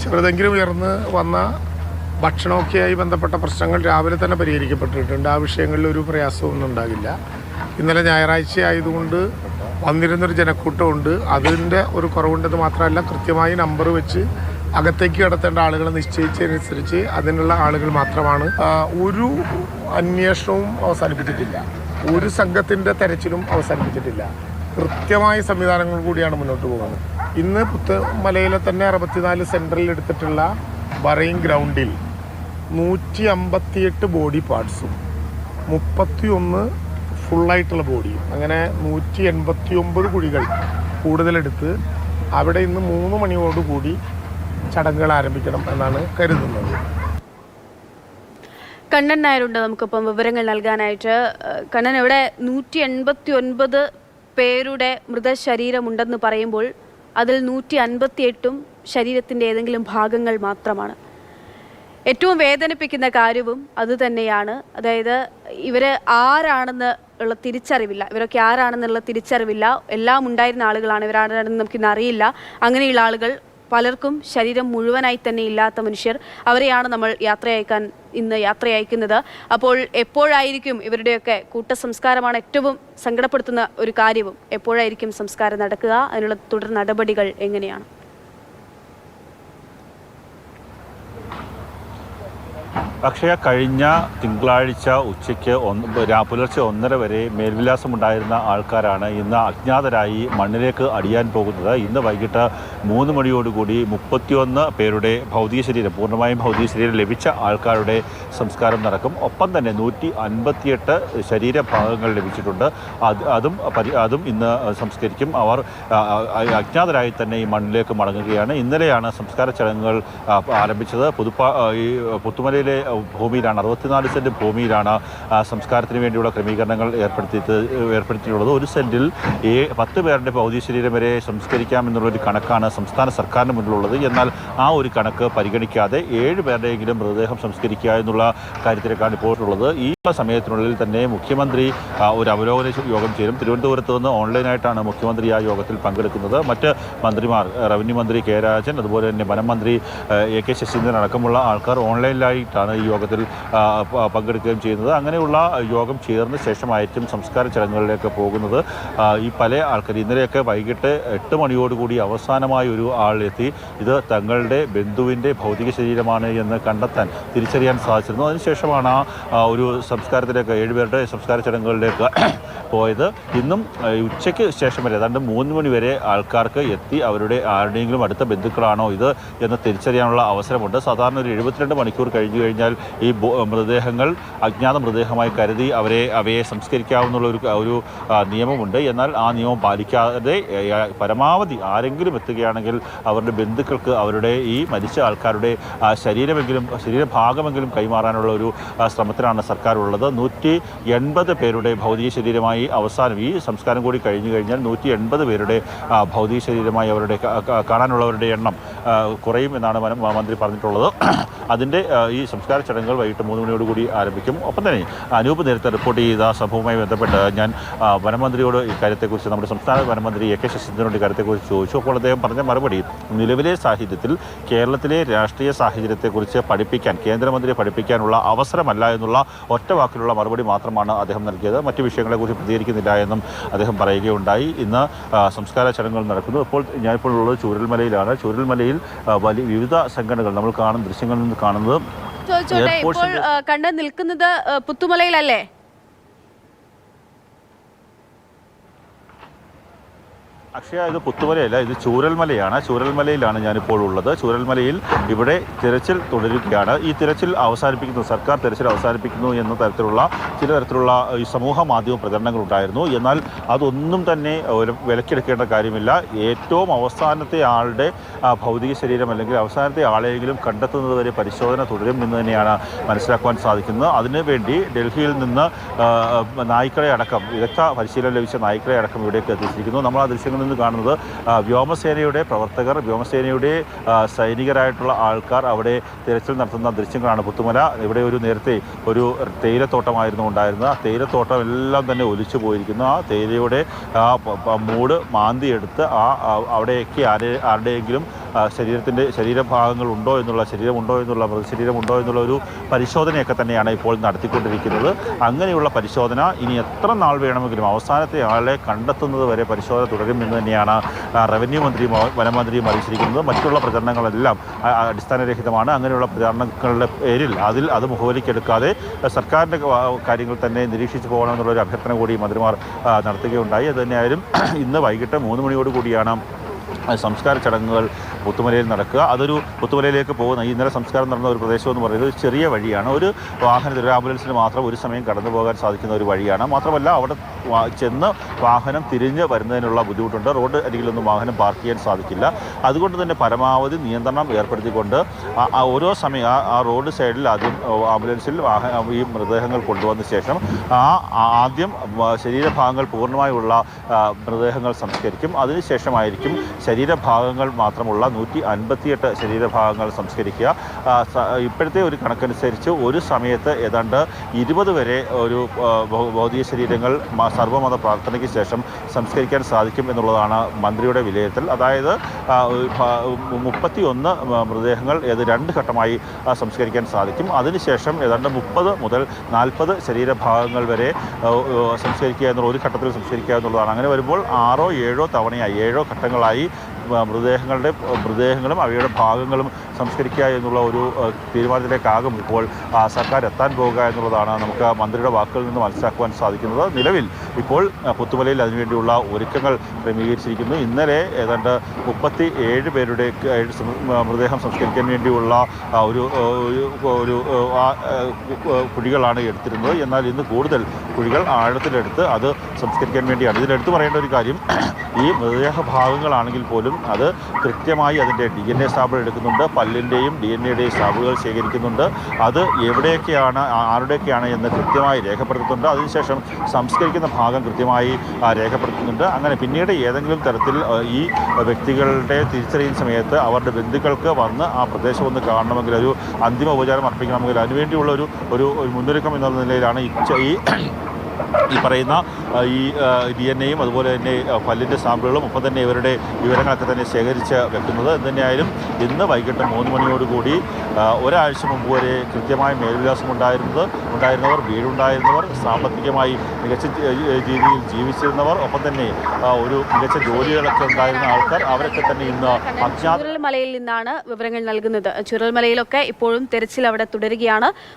ചെറുതെങ്കിലും ഉയർന്ന് വന്ന ഭക്ഷണമൊക്കെയായി ബന്ധപ്പെട്ട പ്രശ്നങ്ങൾ രാവിലെ തന്നെ പരിഹരിക്കപ്പെട്ടിട്ടുണ്ട്. ആ വിഷയങ്ങളിൽ ഒരു പ്രയാസമൊന്നും ഉണ്ടാകില്ല. ഇന്നലെ ഞായറാഴ്ച ആയതുകൊണ്ട് വന്നിരുന്നൊരു ജനക്കൂട്ടമുണ്ട്. അതിൻ്റെ ഒരു കുറവുണ്ടെന്ന് മാത്രമല്ല, കൃത്യമായി നമ്പർ വെച്ച് അകത്തേക്ക് കടത്തേണ്ട ആളുകളെ നിശ്ചയിച്ചതനുസരിച്ച് അതിനുള്ള ആളുകൾ മാത്രമാണ്. ഒരു അന്വേഷണവും അവസാനിപ്പിച്ചിട്ടില്ല, ഒരു സംഘത്തിൻ്റെ തെരച്ചിലും അവസാനിപ്പിച്ചിട്ടില്ല. കൃത്യമായ സംവിധാനങ്ങൾ കൂടിയാണ് മുന്നോട്ട് പോകുന്നത്. ഇന്ന് പുത്തുമലയിലെ തന്നെ 64 സെൻറ്ററിൽ എടുത്തിട്ടുള്ള ബറിയിങ് ഗ്രൗണ്ടിൽ 158 ബോഡി പാർട്സും 31 ഫുള്ളായിട്ടുള്ള ബോഡിയും, അങ്ങനെ 189 കുഴികൾ കൂടുതലെടുത്ത് അവിടെ ഇന്ന് 3 മണിയോടുകൂടി ചടങ്ങുകൾ ആരംഭിക്കണം എന്നാണ് കരുതുന്നത്. കണ്ണൻ നായരുണ്ട് നമുക്കിപ്പം വിവരങ്ങൾ നൽകാനായിട്ട്. കണ്ണൻ, ഇവിടെ 189 പേരുടെ മൃതശരീരമുണ്ടെന്ന് പറയുമ്പോൾ അതിൽ 158ഉം ശരീരത്തിൻ്റെ ഏതെങ്കിലും ഭാഗങ്ങൾ മാത്രമാണ്. ഏറ്റവും വേദനിപ്പിക്കുന്ന കാര്യവും അതുതന്നെയാണ്. അതായത് ഇവർ ആരാണെന്ന് ഉള്ള തിരിച്ചറിവില്ല, ഇവരൊക്കെ ആരാണെന്നുള്ള തിരിച്ചറിവില്ല. എല്ലാം ഉണ്ടായിരുന്ന ആളുകളാണ്, ഇവരാണെന്ന് നമുക്കിന്ന് അറിയില്ല. അങ്ങനെയുള്ള ആളുകൾ പലർക്കും ശരീരം മുഴുവനായി തന്നെ ഇല്ലാത്ത മനുഷ്യർ, അവരെയാണ് നമ്മൾ ഇന്ന് യാത്ര അയക്കുന്നത്. അപ്പോൾ എപ്പോഴായിരിക്കും ഇവരുടെയൊക്കെ കൂട്ടസംസ്കാരമാണ് ഏറ്റവും സങ്കടപ്പെടുത്തുന്ന ഒരു കാര്യവും. എപ്പോഴായിരിക്കും സംസ്കാരം നടക്കുക? അതിനുള്ള തുടർ നടപടികൾ എങ്ങനെയാണ്? അക്ഷയ, കഴിഞ്ഞ തിങ്കളാഴ്ച ഉച്ചയ്ക്ക് പുലർച്ചെ 1:30 വരെ മേൽവിലാസമുണ്ടായിരുന്ന ആൾക്കാരാണ് ഇന്ന് അജ്ഞാതരായി മണ്ണിലേക്ക് അടിയാൻ പോകുന്നത്. ഇന്ന് വൈകിട്ട് 3 മണിയോടുകൂടി 31 പേരുടെ ഭൗതിക ശരീരം, പൂർണ്ണമായും ഭൗതിക ശരീരം ലഭിച്ച ആൾക്കാരുടെ സംസ്കാരം നടക്കും. ഒപ്പം തന്നെ 158 ശരീരഭാഗങ്ങൾ ലഭിച്ചിട്ടുണ്ട്. അതും ഇന്ന് സംസ്കരിക്കും. അവർ അജ്ഞാതരായി തന്നെ ഈ മണ്ണിലേക്ക് മടങ്ങുകയാണ്. ഇന്നലെയാണ് സംസ്കാര ചടങ്ങുകൾ ആരംഭിച്ചത്. പുത്തുമലയിലെ ഭൂമിയിലാണ്, 64 സെൻറ്റ് ഭൂമിയിലാണ് സംസ്കാരത്തിന് വേണ്ടിയുള്ള ക്രമീകരണങ്ങൾ ഏർപ്പെടുത്തിയിട്ടുള്ളത്. ഒരു സെൻറ്റിൽ 10 പേരുടെ ഭൗതിക ശരീരം വരെ സംസ്കരിക്കാമെന്നുള്ളൊരു കണക്കാണ് സംസ്ഥാന സർക്കാരിന് മുന്നിലുള്ളത്. എന്നാൽ ആ ഒരു കണക്ക് പരിഗണിക്കാതെ 7 പേരുടെയെങ്കിലും മൃതദേഹം സംസ്കരിക്കുക എന്നുള്ള കാര്യത്തിലേക്കാണ് ഇപ്പോൾ ഉള്ളത്. ഈ സമയത്തിനുള്ളിൽ തന്നെ മുഖ്യമന്ത്രി ഒരു അവലോകന യോഗം ചേരും. തിരുവനന്തപുരത്ത് നിന്ന് ഓൺലൈനായിട്ടാണ് മുഖ്യമന്ത്രി ആ യോഗത്തിൽ പങ്കെടുക്കുന്നത്. മറ്റ് മന്ത്രിമാർ, റവന്യൂ മന്ത്രി കെ രാജൻ, അതുപോലെ തന്നെ വനം മന്ത്രി AK ശശീന്ദ്രൻ അടക്കമുള്ള ആൾക്കാർ ഓൺലൈനിലായിട്ടാണ് ഈ യോഗത്തിൽ പങ്കെടുക്കുകയും ചെയ്യുന്നത്. അങ്ങനെയുള്ള യോഗം ചേർന്ന ശേഷമായിരിക്കും സംസ്കാര ചടങ്ങുകളിലേക്ക് പോകുന്നത്. ഈ പല ആൾക്കാർ ഇന്നലെയൊക്കെ വൈകിട്ട് 8 മണിയോടുകൂടി അവസാനമായി ഒരു ആളെത്തി ഇത് തങ്ങളുടെ ബന്ധുവിൻ്റെ ഭൗതിക ശരീരമാണ് എന്ന് തിരിച്ചറിയാൻ സാധിച്ചിരുന്നു. അതിനുശേഷമാണ് ഒരു സംസ്കാരത്തിലേക്ക് 7 പേരുടെ സംസ്കാര ചടങ്ങുകളിലേക്ക് പോയത്. ഇന്നും ഉച്ചയ്ക്ക് ശേഷം വരെ ഏതാണ്ട് 3 മണി വരെ ആൾക്കാർക്ക് എത്തി അവരുടെ ആരുടെയെങ്കിലും അടുത്ത ബന്ധുക്കളാണോ ഇത് എന്ന് തിരിച്ചറിയാനുള്ള അവസരമുണ്ട്. സാധാരണ ഒരു 72 മണിക്കൂർ കഴിഞ്ഞു കഴിഞ്ഞാൽ ഈ മൃതദേഹങ്ങൾ അജ്ഞാത മൃതദേഹമായി കരുതി അവയെ സംസ്കരിക്കാവുന്നുള്ള ഒരു നിയമമുണ്ട്. എന്നാൽ ആ നിയമം പാലിക്കാതെ പരമാവധി ആരെങ്കിലും എത്തുകയാണെങ്കിൽ അവരുടെ ബന്ധുക്കൾക്ക് അവരുടെ ഈ മരിച്ച ആൾക്കാരുടെ ശരീരഭാഗമെങ്കിലും കൈമാറാനുള്ള ഒരു ശ്രമത്തിലാണ് സർക്കാർ ഉള്ളത്. 180 പേരുടെ ഭൗതിക ശരീരമായി അവസാനം ഈ സംസ്കാരം കൂടി കഴിഞ്ഞു കഴിഞ്ഞാൽ 180 പേരുടെ ഭൗതിക ശരീരമായി അവരുടെ കാണാനുള്ളവരുടെ എണ്ണം കുറയും എന്നാണ് മന്ത്രി പറഞ്ഞിട്ടുള്ളത്. അതിൻ്റെ ഈ സംസ്കാര ചടങ്ങുകൾ വൈകിട്ട് 3 മണിയോടുകൂടി ആരംഭിക്കും. ഒപ്പം തന്നെ അനൂപ് നേരത്തെ റിപ്പോർട്ട് ചെയ്ത സംഭവവുമായി ബന്ധപ്പെട്ട് ഞാൻ വനമന്ത്രിയോട് ഇക്കാര്യത്തെക്കുറിച്ച്, നമ്മുടെ സംസ്ഥാന വനമന്ത്രി AK ശശീന്ദ്രനോട് ഇക്കാര്യത്തെക്കുറിച്ച് ചോദിച്ചു. അപ്പോൾ അദ്ദേഹം പറഞ്ഞ മറുപടി, നിലവിലെ സാഹചര്യത്തിൽ കേരളത്തിലെ രാഷ്ട്രീയ സാഹചര്യത്തെക്കുറിച്ച് കേന്ദ്രമന്ത്രിയെ പഠിപ്പിക്കാനുള്ള അവസരമല്ല എന്നുള്ള ഒറ്റ വാക്കിലുള്ള മറുപടി മാത്രമാണ് അദ്ദേഹം നൽകിയത്. മറ്റു വിഷയങ്ങളെക്കുറിച്ച് പ്രതികരിക്കുന്നില്ല എന്നും അദ്ദേഹം പറയുകയുണ്ടായി. ഇന്ന് സംസ്കാര ചടങ്ങുകൾ നടക്കുന്നു. ഞാനിപ്പോൾ ഉള്ളത് ചൂരൽമലയിലാണ്. ചൂരൽമലയിൽ വിവിധ സംഘടനകൾ നമ്മൾ ദൃശ്യങ്ങളിൽ നിന്ന് കാണുന്നത്. ഇപ്പോൾ കണ്ടു നിൽക്കുന്നത് പുത്തുമലയിലല്ലേ? അക്ഷയ, ഇത് പുത്തുമലയല്ല, ഇത് ചൂരൽമലയാണ്. ചൂരൽമലയിലാണ് ഞാനിപ്പോൾ ഉള്ളത്. ചൂരൽമലയിൽ ഇവിടെ തിരച്ചിൽ തുടരുകയാണ്. ഈ തിരച്ചിൽ സർക്കാർ തിരച്ചിൽ അവസാനിപ്പിക്കുന്നു എന്ന ചില തരത്തിലുള്ള ഈ സമൂഹ മാധ്യമ പ്രചരണങ്ങളുണ്ടായിരുന്നു. എന്നാൽ അതൊന്നും തന്നെ വിലക്കെടുക്കേണ്ട കാര്യമില്ല. ഏറ്റവും അവസാനത്തെ ആളുടെ ഭൗതിക ശരീരം അല്ലെങ്കിൽ അവസാനത്തെ ആളെയെങ്കിലും കണ്ടെത്തുന്നത് വരെ പരിശോധന തുടരും എന്ന് തന്നെയാണ് മനസ്സിലാക്കുവാൻ സാധിക്കുന്നത്. അതിനുവേണ്ടി ഡൽഹിയിൽ നിന്ന് നായ്ക്കളെ അടക്കം, വിദഗ്ധ പരിശീലനം ലഭിച്ച നായ്ക്കളെ അടക്കം ഇവിടേക്ക് എത്തിച്ചിരിക്കുന്നു. നമ്മൾ ആ ദൃശ്യങ്ങൾ നിന്ന് കാണുന്നത് വ്യോമസേനയുടെ പ്രവർത്തകർ, വ്യോമസേനയുടെ സൈനികരായിട്ടുള്ള ആൾക്കാർ അവിടെ തിരച്ചിൽ നടത്തുന്ന ദൃശ്യങ്ങളാണ്. പുത്തുമല ഇവിടെ നേരത്തെ ഒരു തേയിലത്തോട്ടമായിരുന്നു ഉണ്ടായിരുന്നത്. ആ തേയിലത്തോട്ടം എല്ലാം തന്നെ ഒലിച്ചു പോയിരിക്കുന്നു. ആ തേയിലയുടെ മൂട് മാന്തിയെടുത്ത് അവിടെയൊക്കെ ആരുടെയെങ്കിലും ശരീരഭാഗങ്ങളുണ്ടോ എന്നുള്ള മൃതശരീരമുണ്ടോ എന്നുള്ള ഒരു പരിശോധനയൊക്കെ തന്നെയാണ് ഇപ്പോൾ നടത്തിക്കൊണ്ടിരിക്കുന്നത്. അങ്ങനെയുള്ള പരിശോധന ഇനി എത്ര നാൾ വേണമെങ്കിലും അവസാനത്തെ ആളെ കണ്ടെത്തുന്നത് വരെ പരിശോധന തുടരുമെന്ന് തന്നെയാണ് റവന്യൂ മന്ത്രിയും വനമന്ത്രിയും അറിയിച്ചിരിക്കുന്നത്. മറ്റുള്ള പ്രചരണങ്ങളെല്ലാം അടിസ്ഥാനരഹിതമാണ്. അങ്ങനെയുള്ള പ്രചരണങ്ങളുടെ പേരിൽ അത് മുഖവലിക്കെടുക്കാതെ സർക്കാരിൻ്റെ കാര്യങ്ങൾ തന്നെ നിരീക്ഷിച്ചു പോകണമെന്നുള്ളൊരു അഭ്യർത്ഥന കൂടി മന്ത്രിമാർ നടത്തുകയുണ്ടായി. അതുതന്നെയായാലും ഇന്ന് വൈകിട്ട് 3 മണിയോടുകൂടിയാണ് സംസ്കാര ചടങ്ങുകൾ പുത്തുമലയിൽ നടക്കുക. പുത്തുമലയിലേക്ക് പോകുന്ന ഇന്നലെ സംസ്കാരം നടന്ന ഒരു പ്രദേശം എന്ന് പറയുന്നത് ഒരു ചെറിയ വഴിയാണ്. ഒരു ആംബുലൻസിന് മാത്രം ഒരു സമയം കടന്നു പോകാൻ സാധിക്കുന്ന ഒരു വഴിയാണ്. മാത്രമല്ല അവിടെ ചെന്ന് വാഹനം തിരിഞ്ഞ് വരുന്നതിനുള്ള ബുദ്ധിമുട്ടുണ്ട്. റോഡ് അരികിലൊന്നും വാഹനം പാർക്ക് ചെയ്യാൻ സാധിക്കില്ല. അതുകൊണ്ട് തന്നെ പരമാവധി നിയന്ത്രണം ഏർപ്പെടുത്തിക്കൊണ്ട് ഓരോ സമയം ആ റോഡ് സൈഡിൽ ആദ്യം ആംബുലൻസിൽ ഈ മൃതദേഹങ്ങൾ കൊണ്ടുവന്ന ശേഷം ആദ്യം ശരീരഭാഗങ്ങൾ പൂർണ്ണമായുള്ള മൃതദേഹങ്ങൾ സംസ്കരിക്കും. അതിനുശേഷമായിരിക്കും ശരീരഭാഗങ്ങൾ മാത്രമുള്ള 158 ശരീരഭാഗങ്ങൾ സംസ്കരിക്കുക. ഇപ്പോഴത്തെ ഒരു കണക്കനുസരിച്ച് ഒരു സമയത്ത് ഏതാണ്ട് 20 വരെ ഒരു ഭൗതിക ശരീരങ്ങൾ സർവ്വമത പ്രാർത്ഥനയ്ക്ക് ശേഷം സംസ്കരിക്കാൻ സാധിക്കും എന്നുള്ളതാണ് മന്ത്രിയുടെ വിലയിരുത്തൽ. അതായത് 31 മൃതദേഹങ്ങൾ 2 ഘട്ടമായി സംസ്കരിക്കാൻ സാധിക്കും. അതിനുശേഷം ഏതാണ്ട് 30 മുതൽ 40 ശരീരഭാഗങ്ങൾ വരെ സംസ്കരിക്കുക എന്നുള്ള ഒരു ഘട്ടത്തിൽ സംസ്കരിക്കുക എന്നുള്ളതാണ്. അങ്ങനെ വരുമ്പോൾ 6 or 7 തവണയായി 7 ഘട്ടങ്ങളായി മൃതദേഹങ്ങളും അവയുടെ ഭാഗങ്ങളും സംസ്കരിക്കുക എന്നുള്ള ഒരു തീരുമാനത്തിലേക്കാകും ഇപ്പോൾ സർക്കാർ എത്താൻ പോകുക എന്നുള്ളതാണ് നമുക്ക് മന്ത്രിയുടെ വാക്കുകളിൽ നിന്ന് മനസ്സിലാക്കുവാൻ സാധിക്കുന്നത്. നിലവിൽ ഇപ്പോൾ പുത്തുമലയിൽ അതിനുവേണ്ടിയുള്ള ഒരുക്കങ്ങൾ ക്രമീകരിച്ചിരിക്കുന്നു. ഇന്നലെ ഏതാണ്ട് 37 പേരുടെ മൃതദേഹം സംസ്കരിക്കാൻ വേണ്ടിയുള്ള ഒരു കുഴികളാണ് എടുത്തിരുന്നത്. എന്നാൽ ഇന്ന് കൂടുതൽ കുഴികൾ ആഴത്തിലെടുത്ത് അത് സംസ്കരിക്കാൻ വേണ്ടിയാണ്. ഇതിലെടുത്ത് പറയേണ്ട ഒരു കാര്യം, ഈ മൃതദേഹ ഭാഗങ്ങളാണെങ്കിൽ പോലും അത് കൃത്യമായി അതിൻ്റെ DNA സാമ്പിൾ എടുക്കുന്നുണ്ട്. പല്ലിൻ്റെയും DNAയുടെയും സാമ്പിളുകൾ ശേഖരിക്കുന്നുണ്ട്. അത് എവിടെയൊക്കെയാണ് ആരുടെയൊക്കെയാണ് എന്ന് കൃത്യമായി രേഖപ്പെടുത്തുന്നുണ്ട്. അതിനുശേഷം സംസ്കരിക്കുന്ന ഭാഗം കൃത്യമായി രേഖപ്പെടുത്തുന്നുണ്ട്. അങ്ങനെ പിന്നീട് ഏതെങ്കിലും തരത്തിൽ ഈ വ്യക്തികളുടെ തിരിച്ചറിയുന്ന സമയത്ത് അവരുടെ ബന്ധുക്കൾക്ക് വന്ന് ആ പ്രദേശം ഒന്ന് കാണണമെങ്കിൽ, ഒരു അന്തിമ ഉപചാരം അർപ്പിക്കണമെങ്കിൽ അതിനുവേണ്ടിയുള്ള ഒരു മുന്നൊരുക്കം എന്നുള്ള നിലയിലാണ് ഈ പറയുന്ന DNA-യും അതുപോലെ തന്നെ പല്ലിൻ്റെ സാമ്പിളുകളും ഒപ്പം തന്നെ ഇവരുടെ വിവരങ്ങളൊക്കെ തന്നെ ശേഖരിച്ച് വെക്കുന്നത്. എന്തുതന്നെയായാലും ഇന്ന് വൈകിട്ട് 3 മണിയോടുകൂടി ഒരാഴ്ച മുമ്പ് വരെ കൃത്യമായ മേൽവിലാസം ഉണ്ടായിരുന്നവർ, വീടുണ്ടായിരുന്നവർ, സാമ്പത്തികമായി മികച്ച രീതിയിൽ ജീവിച്ചിരുന്നവർ, ഒപ്പം തന്നെ ഒരു മികച്ച ജോലികളൊക്കെ ഉണ്ടായിരുന്ന ആൾക്കാർ, അവരൊക്കെ തന്നെ ഇന്ന് ചുരൽമലയിൽ നിന്നാണ് വിവരങ്ങൾ നൽകുന്നത്. ചുരൽമലയിലൊക്കെ ഇപ്പോഴും തെരച്ചിൽ അവിടെ തുടരുകയാണ്.